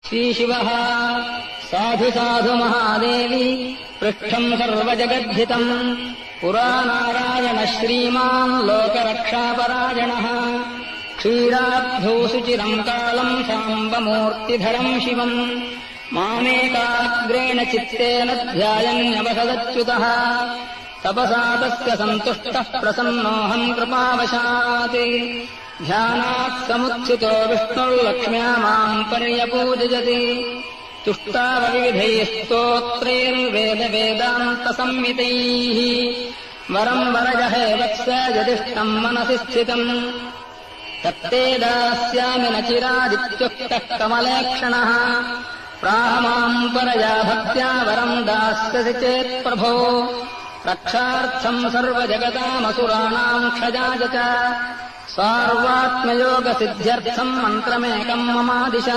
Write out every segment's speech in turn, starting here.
श्रीशिवः साधु साधु महादेवी पृष्ठम् सर्वजगद्धितम् पुरानारायण श्रीमान् लोकरक्षापरायणः क्षीराब्धौ सुचिरम् कालम् साम्बमूर्तिधरम् शिवम् मामेकाग्रेण चित्तेन ध्यायन्यवसदच्युतः तपसा तस्य सन्तुष्टः प्रसन्नोऽहम् कृपावशात् ध्यानात् समुत्थितो विष्णुर्लक्ष्म्या माम् पर्यपूजयति तुष्टावविविधैः स्तोत्रैर्वेदवेदान्तसंहितैः वरम् वरजहे वत्स यदिष्टम् मनसि स्थितम् तत्ते दास्यामि न चिरादित्युक्तः कमलेक्षणः प्राह माम् परया भक्त्या वरम् दास्यसि चेत्प्रभो रक्षार्थम् सर्वजगतामसुराणाम् क्षजाय च स्वार्वात्मयोगसिद्ध्यर्थम् मन्त्रमेकम् ममादिश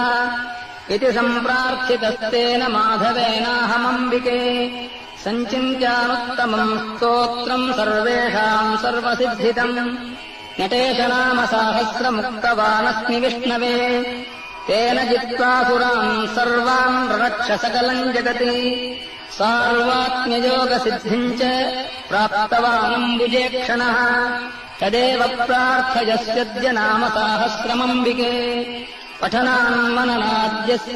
इति सम्प्रार्थितस्तेन माधवेनाहमम्बिके सञ्चिन्त्यानुत्तमम् स्तोत्रम् सर्वेषाम् सर्वसिद्धितम् नटेश नाम साहस्रमुक्तवानस्मि विष्णवे तेन जित्वा सुरान् सर्वान् रक्ष सकलम् जगति सार्वात्म्ययोगसिद्धिम् च प्राप्तवानम्बुजेक्षणः तदेव प्रार्थयस्यद्य नाम साहस्रमम्बिके पठनान्मननाद्यस्य